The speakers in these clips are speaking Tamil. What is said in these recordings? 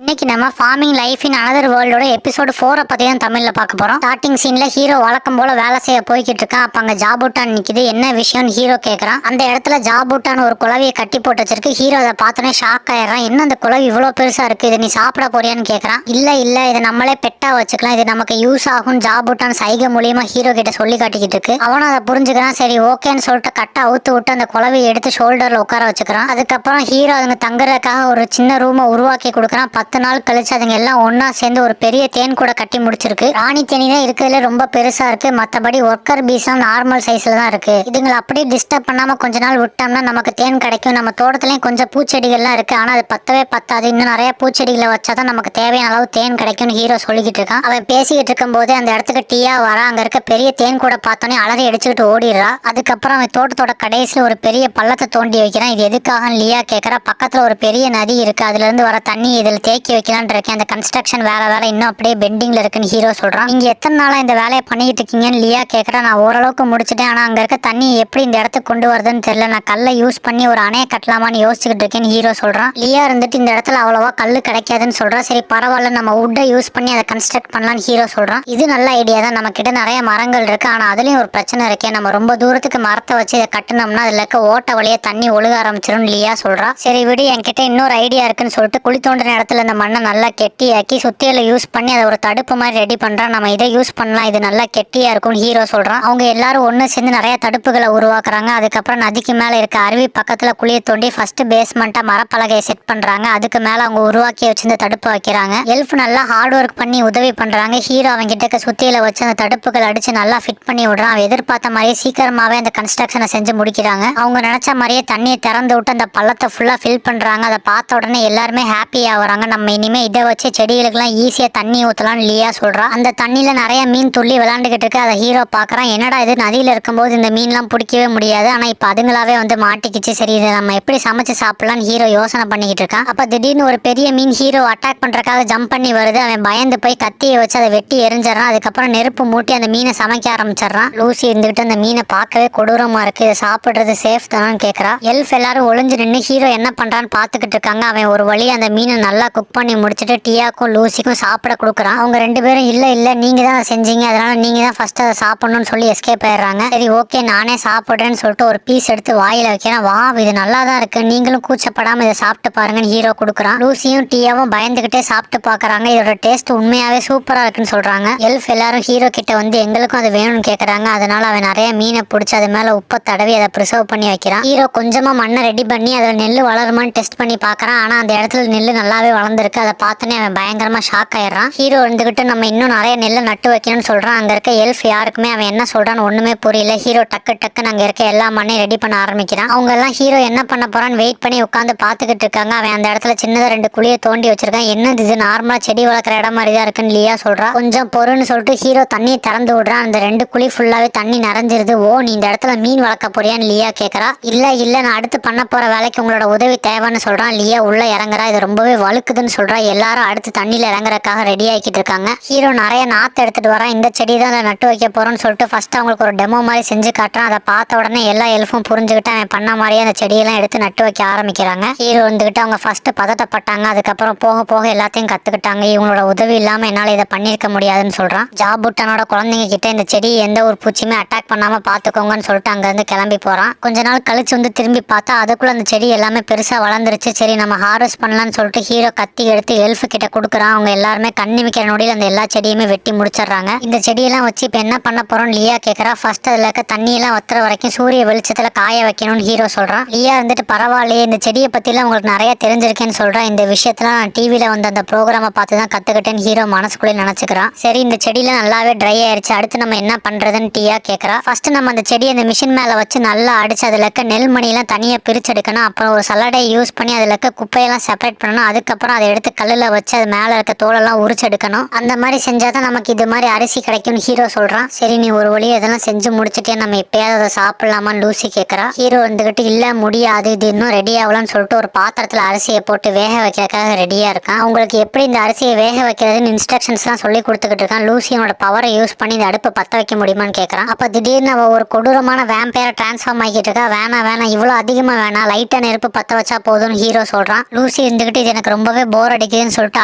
இன்னைக்கு நம்ம ஃபார்மிங் லைஃப் இன் அனதர் வேர்ல்டோட எபிசோடு 4 பத்தி தான் தமிழ்ல பார்க்க போறோம். ஸ்டார்டிங் சீன்ல ஹீரோ வழக்கம் போல வேலை செய்ய போய்கிட்டு இருக்கான். அப்ப அங்க ஜாபூட்டான் நிக்குது. என்ன விஷயம்னு ஹீரோ கேக்குறான். அந்த இடத்துல ஜாபூட்டான் ஒரு குளவியை கட்டி போட்டு வச்சிருக்கு. ஹீரோ அதை பார்த்தோன்னே ஷாக் ஆயிடுறான். என்ன அந்த குளவி இவ்வளவு பெருசா இருக்கு, இது நீ சாப்பிட போறியான்னு கேக்குறான். இல்ல இதை நம்மளே பெட்டா வச்சுக்கலாம், இது நமக்கு யூஸ் ஆகும் ஜாபூட்டான் சைகை மூலியமா ஹீரோ கிட்ட சொல்லி காட்டிக்கிட்டு இருக்கு. அவனும் அதை புரிஞ்சுக்கிறான். சரி ஓகேன்னு சொல்லிட்டு கட்டை அவுத்து விட்டு அந்த குளவியை எடுத்து ஷோல்டர்ல உட்கார வச்சுக்கிறான். அதுக்கப்புறம் ஹீரோ அதுங்க தங்குறதுக்காக ஒரு சின்ன ரூமை உருவாக்கி கொடுக்குறான். 10 நாள் கழிச்சு அதுங்க எல்லாம் ஒன்னா சேர்ந்து ஒரு பெரிய தேன் கூட கட்டி முடிச்சிருக்கு. ராணி தேனி தான் இருக்கிறதுல ரொம்ப பெருசா இருக்கு. மற்றபடி ஒர்க்கர் பீஸும் நார்மல் சைஸ்ல தான் இருக்கு. இதுங்களை அப்படியே டிஸ்டர்ப் பண்ணாம கொஞ்ச நாள் விட்டோம்னா நமக்கு தேன் கிடைக்கும். நம்ம தோட்டத்துலயும் கொஞ்சம் பூச்செடிகள்லாம் இருக்கு, ஆனா அது பத்தவே பத்தாது. இன்னும் நிறைய பூச்செடிகளை வச்சாதான் நமக்கு தேவையான அளவு தேன் கிடைக்கும்னு ஹீரோ சொல்லிக்கிட்டு இருக்கான். அவன் பேசிக்கிட்டு இருக்கும் போதே அந்த இடத்துக்கு டீயா வரா. அங்க இருக்க பெரிய தேன் கூட பார்த்தோன்னே அலறி அடிச்சுக்கிட்டு ஓடிடுறா. அதுக்கப்புறம் அவன் தோட்டத்தோட கடைசியில் ஒரு பெரிய பள்ளத்தை தோண்டி வைக்கிறான். இது எதுக்காக லியா கேட்கறா. பக்கத்துல ஒரு பெரிய நதி இருக்கு, அதுல இருந்து வர தண்ணி இதில் தேக்கி வைக்கலாம் இருக்கேன். அந்த கன்ஸ்ட்ரக்ஷன் வேலை இன்னும் அப்படியே பெண்டிங்ல இருக்குன்னு ஹீரோ சொல்றான். நீங்க எத்தனை நாளா இந்த வேலையை பண்ணிட்டு இருக்கீங்கன்னு லியா கேட்கறா. நான் ஓரளவுக்கு முடிச்சிட்டேன், ஆனா அங்க இருக்க தண்ணி எப்படி இந்த இடத்துக்கு கொண்டு வருதுன்னு தெரியல. நான் கல்லை யூஸ் பண்ணி ஒரு அணையை கட்டலாமான்னு யோசிச்சுக்கிட்டு இருக்கேன்னு ஹீரோ சொல்றான். லியா இருந்துட்டு இந்த இடத்துல அவ்வளவா கல்லு கிடைக்காதுன்னு சொல்றா. சரி பரவாயில்ல, நம்ம வுட்டை யூஸ் பண்ணி அதை கன்ஸ்ட்ரக்ட் பண்ணலான்னு ஹீரோ சொல்றான். இது நல்ல ஐடியா தான், நம்ம கிட்ட நிறைய மரங்கள் இருக்கு, ஆனா அதுலயும் ஒரு பிரச்சனை இருக்கே. நம்ம ரொம்ப தூரத்துக்கு மரத்தை வச்சு இதை கட்டினோம்னா அதுல இருக்க ஓட்ட வழியா தண்ணி ஒழுக ஆரம்பிச்சிடும் லியா சொல்றா. சரி விடு, என்கிட்ட இன்னொரு ஐடியா இருக்குன்னு சொல்லிட்டு குழி தோண்டின இடத்துல இந்த மண்ணை நல்லா கெட்டியாக்கி சுத்தியில யூஸ் பண்ணி அதை ஒரு தடுப்பு மாதிரி ரெடி பண்றான். நம்ம இதை யூஸ் பண்ணலாம், இது நல்லா கெட்டியா இருக்கும் ஹீரோ சொல்றான். அவங்க எல்லாரும் ஒண்ணு சேர்ந்து நிறைய தடுப்புகளை உருவாக்குறாங்க. அதுக்கப்புறம் நதிக்கு மேல இருக்க அருவி பக்கத்துல குழியை தோண்டி ஃபர்ஸ்ட் பேஸ்மெண்டா மரப்பலகையை செட் பண்றாங்க. அதுக்கு மேல அவங்க உருவாக்கி வச்சிருந்த தடுப்பு வைக்கிறாங்க. எல்ஃப் நல்லா ஹார்ட் ஒர்க் பண்ணி உதவி பண்றாங்க. ஹீரோ அவங்க கிட்ட சுத்தியில வச்சு அந்த தடுப்புகள் அடிச்சு நல்லா ஃபிட் பண்ணி விடுறான். அவன் எதிர்பார்த்த மாதிரியே சீக்கிரமாவே அந்த கன்ஸ்ட்ரக்ஷனை செஞ்சு முடிக்கிறாங்க. அவங்க நினைச்ச மாதிரியே தண்ணியை திறந்து விட்டு அந்த பள்ளத்தை ஃபுல்லா ஃபில் பண்றாங்க. அதை பார்த்த உடனே எல்லாருமே ஹாப்பி ஆகுறாங்க. நம்ம இனிமே இதை வச்சு செடிகளுக்கெல்லாம் ஈஸியா தண்ணி ஊற்றலாம்னு லியா சொல்றா. அந்த தண்ணியில நிறைய மீன் துள்ளி விளையாண்டுகிட்டு இருக்கு. அதை ஹீரோ பாக்குறான். என்னடா இது, நதியில இருக்கும்போது இந்த மீன்லாம் பிடிக்கவே முடியாது, ஆனா இப்ப அதுங்களாவே வந்து மாட்டிக்கிச்சு. சரி இதை நம்ம எப்படி சமைச்சு சாப்பிடலாம்னு ஹீரோ யோசனை பண்ணிக்கிட்டு இருக்கான். அப்ப திடீர்னு ஒரு பெரிய மீன் ஹீரோ அட்டாக் பண்றதுக்காக ஜம்ப் பண்ணி வருது. அவன் பயந்து போய் கத்தியை வச்சு அதை வெட்டி எரிஞ்சிடறான். அதுக்கப்புறம் நெருப்பு மூட்டி அந்த மீனை சமைக்க ஆரம்பிச்சிடறான். லூசி இருந்துகிட்டு அந்த மீனை பார்க்கவே கொடூரமா இருக்கு, இதை சாப்பிடுறது சேஃப் தானு கேட்கறா. எல்ஃப் எல்லாரும் ஒளிஞ்சு நின்று ஹீரோ என்ன பண்றான்னு பாத்துக்கிட்டு இருக்காங்க. அவன் ஒரு வழி அந்த மீனை நல்லா குக் பண்ணி முடிச்சுட்டு டியாக்கும் லூசிக்கும் சாப்பிட கொடுக்குறான். அவங்க 2 பேரும் இல்ல நீங்க தான் செஞ்சீங்க, அதனால நீங்க தான் ஃபர்ஸ்ட் அதை சாப்பிடணும்னு சொல்லி எஸ்கேப் ஆயிடுறாங்க. சரி ஓகே நானே சாப்பிடுறேன்னு சொல்லிட்டு ஒரு பீஸ் எடுத்து வாயில வைக்கிறேன். வா இது நல்லா தான் இருக்கு, நீங்களும் கூச்சப்படாம இதை சாப்பிட்டு பாருங்கன்னு ஹீரோ கொடுக்குறான். லூசியும் டியாவும் பயந்துகிட்டே சாப்பிட்டு பாக்குறாங்க. இதோட டேஸ்ட் உண்மையாவே சூப்பரா இருக்குன்னு சொல்றாங்க. எல்ஃப் எல்லாரும் ஹீரோ கிட்ட வந்து எங்களுக்கும் அது வேணும்னு கேக்குறாங்க. அதனால அவன் நிறைய மீனை பிடிச்சி அது மேல உப்பை தடவி அதை ப்ரிசர்வ் பண்ணி வைக்கிறான். ஹீரோ கொஞ்சமா மண்ணை ரெடி பண்ணி அதுல நெல் வளருமான்னு டெஸ்ட் பண்ணி பாக்குறான். ஆனா அந்த இடத்துல நெல் நல்லாவே வளர்ந்துருக்கு. அதை பார்த்தோன்னே அவன் பயங்கரமா ஷாக் ஆயிடுறான். ஹீரோ இருந்துகிட்டு நம்ம இன்னும் நிறைய நெல்லை நட்டு வைக்கணும்னு சொல்றான். அங்க இருக்க எல்ஃப் யாருக்குமே அவன் என்ன சொல்றான்னு ஒண்ணுமே புரியல. ஹீரோ டக்குன்னு அங்க இருக்க எல்லா மண்ணையும் ரெடி பண்ண ஆரம்பிக்கிறான். அவங்க எல்லாம் ஹீரோ என்ன பண்ண போறான்னு வெயிட் பண்ணி உட்காந்து பாத்துக்கிட்டு இருக்காங்க. அவன் அந்த இடத்துல சின்னதா 2 குழியை தோண்டி வச்சிருக்கான். என்னது இது, நார்மலா செடி வளர்க்குற இடம் மாதிரி தான் இருக்குன்னு லியா சொல்றா. கொஞ்சம் பொறுன்னு சொல்லிட்டு ஹீரோ தண்ணியை திறந்து விடுறான். அந்த 2 குழி ஃபுல்லாவே தண்ணி நிறைஞ்சிருது. ஓ நீ இந்த இடத்துல மீன் வளர்க்க போறியான்னு லியா கேட்கறா. இல்ல நான் அடுத்து பண்ண போற வேலைக்கு உங்களோட உதவி தேவைன்னு சொல்றான். லியா உள்ள இறங்குறா. இது ரொம்பவே வழுக்குதுன்னு சொல்றா. எல்லாரும் அடுத்து தண்ணியில இறங்குறதுக்காக ரெடி ஆகிக்கிட்டு இருக்காங்க. ஹீரோ நிறைய நாத்து எடுத்துட்டு வரான். இந்த செடி தான் நட்டு வைக்க போறோம்னு சொல்லிட்டு ஃபர்ஸ்ட் அவங்களுக்கு ஒரு டெமோ மாதிரி செஞ்சு காட்டுறான். அதை பார்த்த உடனே எல்லா எல்ஃபும் புரிஞ்சுக்கிட்டு அவன் பண்ண மாதிரியே அந்த செடியெல்லாம் எடுத்து நட்டு வைக்க ஆரம்பிக்கிறாங்க. ஹீரோ வந்துகிட்டு அவங்க ஃபர்ஸ்ட் பதட்டப்பட்டாங்க. அதுக்கப்புறம் போக எல்லாத்தையும் கத்துக்கிட்டாங்க. இவங்களோட உதவி இல்லாம என்னால இதை பண்ணிருக்க முடியாதுன்னு சொல்றான். ஜாபூட்டனோட குழந்தைங்க கிட்ட இந்த செடி எந்த ஒரு பூச்சியுமே அட்டாக் பண்ணாம பாத்துக்கோங்கன்னு சொல்லிட்டு அங்க இருந்து கிளம்பி போறான். கொஞ்ச நாள் கழிச்சு வந்து திரும்பி பார்த்தா அதுக்குள்ள அந்த செடி எல்லாமே பெருசா வளர்ந்துருச்சு. சரி நம்ம ஹார்வெஸ்ட் பண்ணலாம்னு சொல்லிட்டு ஹீரோ கத்தி எடுத்து எல்ஃப் கிட்ட கொடுக்குறான். அவங்க எல்லாருமே கண்ணிமிக்கிற நொடியில் அந்த எல்லா செடியுமே வெட்டி முடிச்சிடுறாங்க. இந்த செடியெல்லாம் வச்சு இப்போ என்ன பண்ண போறோம்னு லியா கேட்கறா. ஃபர்ஸ்ட் அதில் இருக்க தண்ணியெல்லாம் வத்துற வரைக்கும் சூரிய வெளிச்சத்துல காய வைக்கணும்னு ஹீரோ சொல்றான். லியா இருந்துட்டு பரவாயில்லையே, இந்த செடியை பத்திலாம் உங்களுக்கு நிறைய தெரிஞ்சிருக்கேன்னு சொல்றான். இந்த விஷயத்துல நான் டிவியில வந்து அந்த ப்ரோக்ராமை பார்த்து தான் கத்துக்கிட்டேன்னு ஹீரோ மனசுக்குள்ளே நினைச்சுக்கிறான். சரி இந்த செடியில நல்லாவே ட்ரை ஆயிடுச்சு, அடுத்து நம்ம என்ன பண்றதுன்னு டியா கேட்கறா. ஃபர்ஸ்ட் நம்ம அந்த செடியை அந்த மிஷின் மேல வச்சு நல்லா அடிச்சு அதுல இருக்க நெல் மணியெல்லாம் தனியா பிரிச்செடுக்கணும். அப்புறம் ஒரு சல்லடை யூஸ் பண்ணி அதுல இருக்க குப்பையெல்லாம் செப்பரேட் பண்ணணும். அதுக்கப்புறம் அதை எடுத்து கல்லுல வச்சு அது மேல இருக்க தோலெல்லாம் உரிச்செடுக்கணும். அந்த மாதிரி செஞ்சாதான் நமக்கு இது மாதிரி அரிசி கிடைக்கும்னு ஹீரோ சொல்றான். சரி நீ ஒரு வழியை இதெல்லாம் செஞ்சு முடிச்சுட்டே நம்ம எப்பயாவது அதை சாப்பிடலாமான்னு லூசி கேட்கறா. ஹீரோ வந்துகிட்டு இல்ல முடியாது, இது இன்னும் ரெடி ஆகலாம்னு சொல்லிட்டு ஒரு பாத்திரத்துல அரிசியை போட்டு வேக வைக்கிறதுக்காக ரெடியா இருக்கான். அவங்களுக்கு எப்படி இந்த அரிசியை வேக வைக்கிறதுன்னு இன்ஸ்ட்ரக்ஷன்ஸ் தான் சொல்லி கொடுத்துக்கிட்டு இருக்கான். லூசியோட பவரை யூஸ் பண்ணி இந்த அடுப்பை பத்த வைக்க முடியுமான்னு கேட்கறான். அப்ப திடீர்னு அவ ஒரு கொடூரமான வேம்பயரை டிரான்ஸ்ஃபார்ம் ஆகிட்டு இருக்கா. வேணாம் இவ்வளவு அதிகமா வேணாம், லைட்டா நெருப்பு பத்த வச்சா போதும்னு ஹீரோ சொல்றான். லூசி இருந்துகிட்டு இது எனக்கு ரொம்பவே போர் அடிக்குதுன்னு சொல்லிட்டு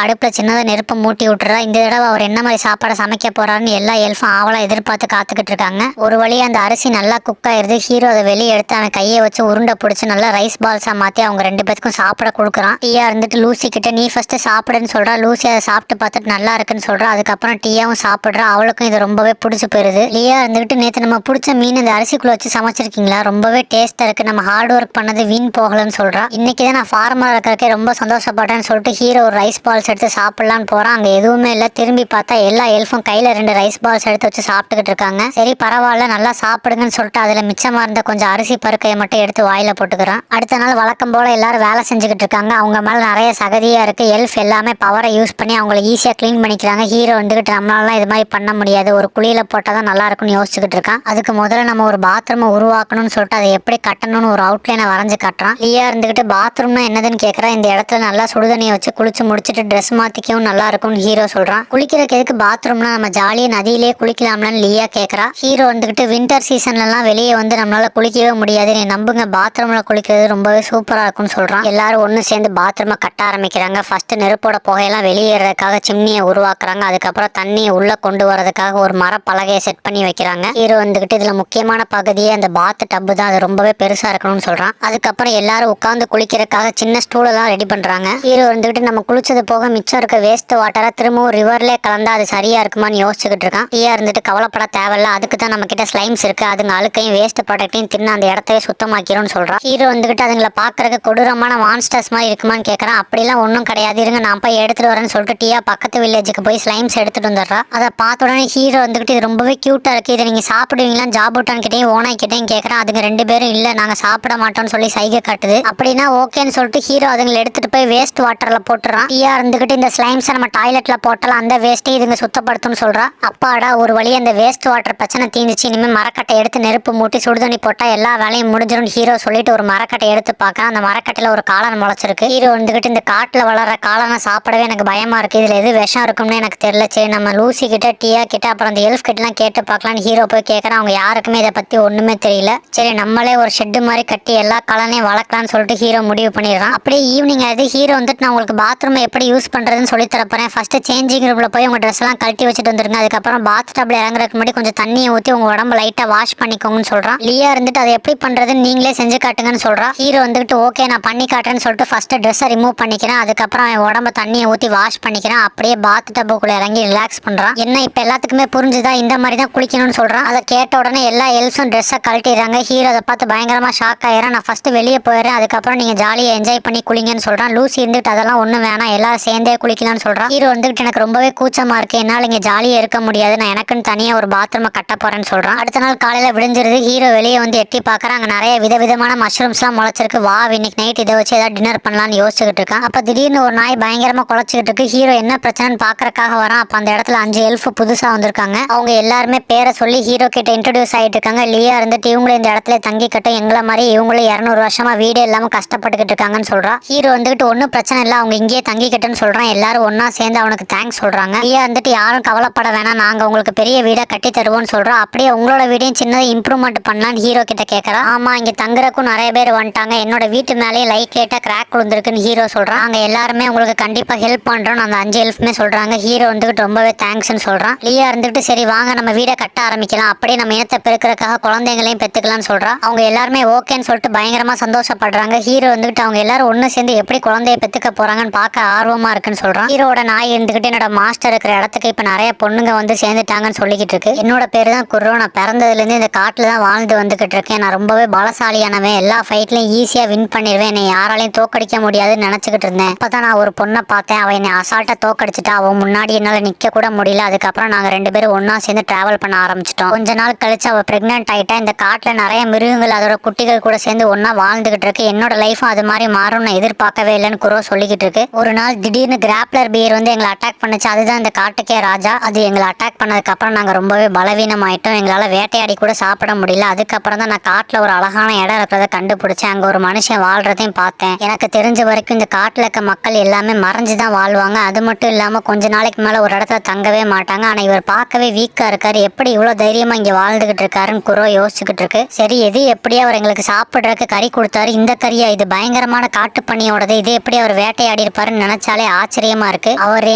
அடுப்புல சின்னதாக நெருப்பு மூட்டி விட்டுறா. இந்த தடவை அவர் என்ன மாதிரி சாப்பாடை சமைக்க போறாருன்னு எல்லா எல்ஃபும் ஆவலா எதிர்பார்த்து காத்துக்கிட்டு இருக்காங்க. ஒரு வழியா அந்த அரிசி நல்லா குக் ஆயிருது. ஹீரோ அதை வெளியே எடுத்து அவன் கையை வச்சு உருண்டை பிடிச்சி நல்லா ரைஸ் பால்ஸா மாத்தி அவங்க 2 பேத்துக்கும் சாப்பிட கொடுக்குறான். டீயா இருந்துட்டு லூசி கிட்ட நீ ஃபர்ஸ்ட் சாப்பிடுன்னு சொல்றா. லூசி அதை சாப்பிட்டு பார்த்துட்டு நல்லா இருக்குன்னு சொல்றா. அதுக்கப்புறம் டீயாவும் சாப்பிடுறா. அவளுக்கும் இது ரொம்பவே பிடிச்சி போயிருது. லியா இருந்துகிட்டு நேற்று நம்ம பிடிச்ச மீன் இந்த அரிசிக்குள்ள வச்சு சமைச்சிருக்கீங்களா, ரொம்பவே டேஸ்டா இருக்கு, நம்ம ஹார்ட் ஒர்க் பண்ணது வீண் போகலன்னு சொல்றா. இன்னைக்கு தான் நான் ஃபார்மரா இருக்கிறக்கே ரொம்ப சந்தோஷப்பட்டேன்னு சொல்லிட்டு ஹீரோ ஒரு ரைஸ் பால்ஸ் எடுத்து சாப்பிடலான்னு போறான். அங்க எதுவுமே இல்லை. திரும்பி பார்த்தா எல்லா எல்ஃபும் கையில 2 ரைஸ் பால்ஸ் எடுத்து வச்சு சாப்பிட்டுக்கிட்டு இருக்காங்க. சரி பரவாயில்ல நல்லா சாப்பிடுங்கன்னு சொல்லிட்டு அதுல மிச்சமா இருந்த கொஞ்சம் அரிசி பருக்கையை மட்டும் எடுத்து வாயில போட்டுக்கிறான். அடுத்த நாள் வழக்கம் போல எல்லாரும் வேலை செஞ்சுக்கிட்டு இருக்காங்க. அவங்க மேல நிறைய சகதியா இருக்கு. எல்ஃப் எல்லாமே பவரை யூஸ் பண்ணி அவங்களை ஈஸியா கிளீன் பண்ணிக்கிறாங்க. ஹீரோ வந்துகிட்டு நம்மளால இது மாதிரி பண்ண முடியாது, ஒரு குழியில போட்டாதான் நல்லா இருக்கும்னு யோசிச்சுக்கிட்டு இருக்கான். அதுக்கு முதல்ல நம்ம ஒரு பாத்ரூமை உருவாக்கணும்னு சொல்லிட்டு அதை எப்படி கட்டணும்னு ஒரு அவுட்லைனை வரைஞ்சு கட்டுறான். லியா இருந்துகிட்டு பாத்ரூம்னா என்னதுன்னு கேட்கறா. இந்த இடத்துல நல்லா சுடுதண்ணியை வச்சு குளிச்சு முடிச்சுட்டு ட்ரெஸ் மாத்திக்கவும் நல்லா இருக்கும்னு ஹீரோ சொல்றான். குளிக்கிறதுக்கு எதுக்கு பாத்ரூம்னா, நம்ம ஜாலியா நதியிலே குளிக்கலாம்னு லியா கேட்கறா. ஹீரோ வந்துகிட்டு வின்டர் சீசன்ல எல்லாம் வெளியே வந்து நம்மளால குளிக்கவே முடியாது, நீ நம்புங்க பாத்ரூம்ல குளிக்கிறது ரொம்பவே சூப்பரா இருக்கும்னு சொல்றான். எல்லாரும் ஒண்ணு சேர்ந்து பாத்ரூமை கட்ட ஆரம்பிக்கிறாங்க. ஃபர்ஸ்ட் நெருப்போட புகையெல்லாம் வெளியேறதுக்காக சிம்னியை உருவாக்குறாங்க. அதுக்கப்புறம் தண்ணியை உள்ள கொண்டு வரதுக்காக ஒரு மர பலகையை செட் பண்ணி வைக்கிறாங்க. ஹீரோ வந்துகிட்டு இதுல முக்கியமான பகுதியே அந்த பாத் டப்பு தான், அது ரொம்பவே பெருசா இருக்கணும்னு சொல்றான். அதுக்கப்புறம் எல்லாரும் உட்காந்து குளிக்கிறதுக்காக சின்ன ஸ்டூல் எல்லாம் ரெடி பண்றாங்க. ஹீரோ வந்துகிட்டு நம்ம குளிச்சது போக மிச்சம் இருக்க வேஸ்ட் வாட்டரை திரும்பவும் ரிவர்ல கலந்தா அது சரியா இருக்குமான்னு யோசிச்சுக்கிட்டு இருக்கான். ஹீரோ இருந்துட்டு கவலைப்பட தேவையில்ல, அதுக்கு தான் நம்ம கிட்ட ஸ்லைம்ஸ் இருக்கு, அதுங்க அழுக்கையும் வேஸ்ட் ப்ராடக்டையும் தின்னு அந்த இடத்தையே சுத்தமாக்கிறோம்னு சொல்றான். ஹீரோ வந்துகிட்டு அதுங்களை பாக்குறதுக்கு கொடூரமான மான்ஸ்டர்ஸ் மாதிரி இருக்குமான்னு கேட்கறான். அப்படிலாம் ஒன்றும் கிடையாது, இருங்க நான் போய் எடுத்துட்டு வரேன்னு சொல்லிட்டு டீயா பக்கத்து வில்லேஜுக்கு போய் ஸ்லைம்ஸ் எடுத்துட்டு வந்துடுறா. அதை பார்த்த உடனே ஹீரோ வந்துகிட்டு இது ரொம்பவே கியூட்டா இருக்கு, இதை நீங்க சாப்பிடுவீங்களா ஜாபுட்டான் கிட்டையும் ஓனாய் கிட்டையும் கேட்கறான். அதுங்க 2 பேரும் இல்ல நாங்க சாப்பிட மாட்டோம்னு சொல்லி சைகை காட்டுது. அப்படின்னா ஓகேன்னு சொல்லிட்டு ஹீரோ அதுங்களை எடுத்துட்டு போய் வேஸ்ட் வாட்டர்ல போட்டுறான். டீயா இருந்துகிட்டு இந்த ஸ்லைம்ஸை நம்ம டாய்லெட்ல போட்டாலும் அந்த வேஸ்ட்டை இதுங்க சுத்தப்படுத்தும்னு சொல்றா. அப்பாடா ஒரு வழி அந்த வேஸ்ட் வாட்டர் பிரச்சனை தீந்துச்சு, இனிமேல் மரக்கட்டை எடுத்து நெருப்பு மூட்டி சுடுதண்ணி போட்டா எல்லா வேலையும் முடிஞ்சிடும் ஹீரோ சொல்லிட்டு ஒரு மரக்கட்டை எடுத்து பார்க்க அந்த மரக்கட்டையில ஒரு காளான் முளைச்சிருக்கு. ஹீரோ வந்துகிட்டு இந்த காட்டுல வளர காளானை சாப்பிடவே எனக்கு பயமா இருக்கு, இதுல எது விஷம் இருக்கும்னு எனக்கு தெரியல, சரி நம்ம லூசி கிட்ட டீயா கிட்ட அப்புறம் அந்த எல்ஃப் கிட்ட எல்லாம் கேட்டு பார்க்கலான்னு ஹீரோ போய் கேட்கறான். அவங்க யாருக்குமே இதை பத்தி ஒண்ணுமே தெரியல. சரி நம்மளே ஒரு ஷெட்டு மாதிரி கட்டி எல்லா காளானையும் வளர்க்கலாம்னு சொல்லிட்டு ஹீரோ முடிவு பண்ணிடுறான். அப்படியே ஈவினிங் ஆகுது. ஹீரோ வந்துட்டு நான் உங்களுக்கு பாத்ரூம் எப்படி யூஸ் பண்றதுன்னு சொல்லி தரப்போறேன், ஃபர்ஸ்ட் சேஞ்சிங் ரூம்ல போய் உங்க ட்ரெஸ் எல்லாம் கழட்டி வச்சுட்டு வந்துருங்க, அதுக்கப்புறம் பாத் டப்ல இறங்குறதுக்கு முன்னாடி கொஞ்சம் தண்ணியை ஊற்றி உங்க உடம்பு லைட்டா வாஷ் பண்ணிக்கோங்கன்னு சொல்றான். லியா இருந்துட்டு அதை எப்படி பண்றதுன்னு நீங்களே செஞ்சு காட்டுங்கன்னு சொல்றா. ஹீரோ வந்துட்டு ஓகே நான் பண்ணி காட்டுறேன்னு சொல்லிட்டு ஃபர்ஸ்ட் ட்ரெஸ்ஸை ரிமூவ் பண்ணிக்கிறேன், அதுக்கப்புறம் என் உடம்பு தண்ணியை ஊற்றி வாஷ் பண்ணிக்கிறேன். அப்படியே பாத் டப்புக்குள்ள இறங்கி ரிலாக்ஸ் பண்றான். என்ன இப்ப எல்லாத்துக்குமே புரிஞ்சுதா இந்த மாதிரி தான் குளிக்கணும்னு சொல்றான். அதை கேட்ட உடனே எல்லா எல்ஸும் ட்ரெஸ்ஸை கழட்டிடுறாங்க. ஹீரோ அதை பார்த்து பயங்கரமா ஷாக் ஆயிரம். நான் ஃபர்ஸ்ட் வெளியே போயிடுறேன், அதுக்கப்புறம் நீங்க ஜாலியா என்ஜாய் பண்ணி குளிங்கன்னு சொல்றான். லூசி இருந்துட்டு அதெல்லாம் ஒண்ணும் வேணாம் எல்லாரும் சேர்ந்தே குளிக்கலாம்னு சொல்றான். ஹீரோ வந்துட்டு எனக்கு ரொம்பவே கூச்சமா இருக்கு, என்னால இங்க ஜாலியா இருக்க முடியாது, நான் எனக்குன்னு தனியா ஒரு பாத்ரூமை கட்ட போறேன்னு சொல்றான். அடுத்த நாள் காலையில விடிஞ்சிருது. ஹீரோ வெளியே வந்து எட்டி பாக்குறான். அங்க நிறைய விதவிதமான மஷ்ரூம்ஸ் எல்லாம் முளைச்சிருக்கு. வா இன்னைக்கு நைட் இதை வச்சு ஏதாவது டின்னர் பண்ணலாம்னு யோசிச்சுக்கிட்டு இருக்கான். அப்ப திடீர்னு ஒரு நாய் பயங்கரமா குலைச்சிக்கிட்டு இருக்கு. ஹீரோ என்ன பிரச்சனைன்னு பாக்குறதுக்காக வரான். அப்ப அந்த இடத்துல 5 எல்ஃப் புதுசா வந்திருக்காங்க. அவங்க எல்லாருமே பேரை சொல்லி ஹீரோ கிட்ட இன்ட்ரோடியூஸ் ஆயிட்டு இருக்காங்க. லியா இருந்துட்டு இவங்களும் இந்த இடத்துல தங்கிக்கட்டும், எங்களை மாதிரி இவங்களும் 200 வருஷமா வீடு இல்லாம கஷ்டப்பட்டுக்கிட்டு இருக்காங்கன்னு சொல்றா. ஹீரோ வந்துட்டு ஒன்னும் பிரச்சனை இல்லை அவங்க இங்கேயே தங்கிக்கட்டும்னு சொல்றான். எல்லாரும் ஒன்னா சேர்ந்து அவனுக்கு தேங்க்ஸ் சொல்றாங்க. லியா வந்துட்டு யாரும் கவலைப்பட வேணாம், நாங்க உங்களுக்கு பெரிய வீடை கட்டி தருவோம்னு சொல்றோம். அப்படியே உங்களோட வீடையும் சின்னதை இம்ப்ரூவ்மெண்ட் பண்ணலான்னு ஹீரோ கிட்ட கேட்கறா. ஆமா இங்க தங்குறதுக்கும் நிறைய பேர் வந்துட்டாங்க, என்னோட வீட்டு மேலேயே லைட் லைட்டா கிராக் விழுந்திருக்குன்னு ஹீரோ சொல்றான். அங்க எல்லாருமே உங்களுக்கு கண்டிப்பா ஹெல்ப் பண்றோம் அந்த 5 எல்ஃப்மே சொல்றாங்க. ஹீரோ வந்துட்டு ரொம்பவே தேங்க்ஸ்னு சொல்றான். லியா இருந்துட்டு சரி வாங்க நம்ம வீடை கட்ட ஆரம்பிக்கலாம், அப்படியே நம்ம இனத்தை பெருக்கிறதுக்காக குழந்தைங்களையும் பெத்துக்கலாம்னு சொல்றா. அவங்க எல்லாருமே ஓகேன்னு சொல்லிட்டு பயங்கரமா சந்தோஷப்படுறாங்க. ஹீரோ வந்துட்டு அவங்க எல்லாரும் ஒண்ணு சேர்ந்து எப்படி குழந்தைய பெத்துக்க போறாங்கன்னு பார்க்க ஆர்வமா இருக்குன்னு சொல்றான். ஹீரோட நாய் இருந்துகிட்டு என்னோட மாஸ்டர் இருக்கிற இடத்துக்கு இப்ப நிறைய பொண்ணுங்க வந்து சேர்ந்துட்டாங்கன்னு சொல்லிக்கிட்டு இருக்கு. என்னோட பேரு தான் குர்ரோ, நான் பிறந்ததுல இருந்து இந்த காட்டுல தான் வாழ்ந்து வந்துகிட்டு இருக்கேன், நான் ரொம்பவே பலசாலியானவன், எல்லா ஃபைட்லயும் ஈஸியா வின் பண்ணிடுவேன், என்னை யாராலையும் தோக்கடிக்க முடியாதுன்னு நினைச்சுக்கிட்டு இருந்தேன். அப்பதான் நான் ஒரு பொண்ணை பார்த்தேன், அவ என்னை அசால்ட்டா தோக்கடிச்சிட்டா, அவன் முன்னாடி என்னால நிக்க கூட முடியல. அதுக்கப்புறம் நாங்க 2 பேரும் ஒன்னா சேர்ந்து டிராவல் பண்ண ஆரம்பிச்சிட்டோம். கொஞ்ச நாள் கழிச்சு அவ பிரெக்னென்ட் ஆயிட்டா. இந்த காட்டுல நிறைய மிருகங்கள் அதோட குட்டிகள் கூட சேர்ந்து ஒன்னா வாழ்ந்துகிட்டு இருக்கு. என்னோட லைஃபும் அது மாதிரி மாறும் நான் எதிர்பார்க்கவே இல்லைன்னு குரோ சொல்லிக்கிட்டு இருக்கு. ஒரு நாள் திடீர்னு கிராப்லர் பியர் வந்து எங்களை அட்டாக் பண்ணுச்சு, அதுதான் இந்த காட்டுக்கே ராஜா. அது எங்களை அட்டாக் பண்ணதுக்கு அப்புறம் நாங்க ரொம்பவே பலவீனம் ஆயிட்டோம், எங்களால வேட்டையாடி கூட சாப்பிட முடியல. அதுக்கப்புறம் தான் நான் காட்டுல ஒரு அழகான இடம் இருக்கிறத கண்டுபிடிச்சேன், அங்க ஒரு மனுஷன் வாழ்றதையும் பார்த்தேன். எனக்கு தெரிஞ்ச வரைக்கும் இந்த காட்டுல இருக்க மக்கள் எல்லாமே மறைஞ்சுதான் வாழ்வாங்க. அது மட்டும் இல்லாம கொஞ்ச நாளைக்கு மேல ஒரு இடத்துல தங்கவே மாட்டாங்க. ஆனா இவர் பார்க்கவே வீக்கா இருக்காரு, எப்படி இவ்வளவு தைரியமா இங்க வாழ்ந்துகிட்டு இருக்காருன்னு குரோ யோசிச்சுக்கிட்டு இருக்கு. சரி எது எப்படியா அவர் எங்களுக்கு சாப்பிடுறதுக்கு கறி கொடுத்தாரு, இந்த கறியா, இது பயங்கரமான காட்டு பண்ணியோடது, இது எப்படி அவர் வேட்டையாடி வேட்டையாடி இருப்பாருன்னு நினைச்சாலே ஆச்சரியமா இருக்கு. அவர்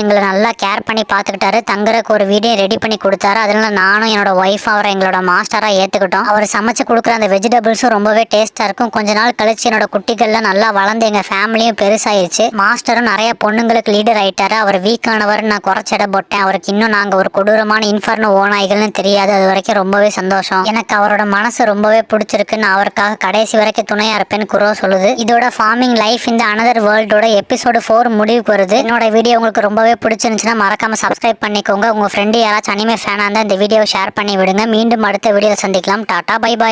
எங்களை நல்லா கேர் பண்ணி பாத்துக்கிட்டாரு. தங்குறதுக்கு ஒரு வீடியோ ரெடி பண்ணி கொடுத்தாரு. அதனால நானும் என்னோட ஒய்ஃப் அவரை எங்களோட மாஸ்டரா ஏத்துக்கிட்டோம். அவர் சமைச்சு கொடுக்குற அந்த வெஜிடபிள்ஸும் ரொம்பவே டேஸ்டா இருக்கும். கொஞ்ச நாள் கழிச்சு என்னோட குட்டிகள்லாம் நல்லா வளர்ந்து எங்க ஃபேமிலியும் பெருசாயிருச்சு. மாஸ்டரும் நிறைய பொண்ணுங்களுக்கு லீடர் ஆயிட்டாரு. அவர் வீக் ஆனவர் நான் குறைச்சிட போட்டேன். அவருக்கு இன்னும் நாங்க ஒரு கொடூரமான இன்ஃபர்னோ ஓநாய்கள்னு தெரியாது. அது வரைக்கும் ரொம்பவே சந்தோஷம். எனக்கு அவரோட மனசு ரொம்பவே பிடிச்சிருக்கு. நான் அவருக்காக கடைசி வரைக்கும் துணையா இருப்பேன்னு குரோ சொல்லுது. இதோட ஃபார்மிங் லைஃப் இந்த அனதர் வேர்ல்டோட எபிசோடு 4 முடிவுக்கு வருது. என்னோட வீடியோ உங்களுக்கு ரொம்பவே பிடிச்சிருந்துச்சுன்னா மறக்காம சப்ஸ்கிரைப் பண்ணிக்கோங்க. உங்க ஃப்ரெண்டு யாராச்சும் அனிமே ஃபேனா இருந்தா இந்த வீடியோ ஷேர் பண்ணி விடுங்க. மீண்டும் அடுத்த வீடியோ சந்திக்கலாம். Tata bye bye.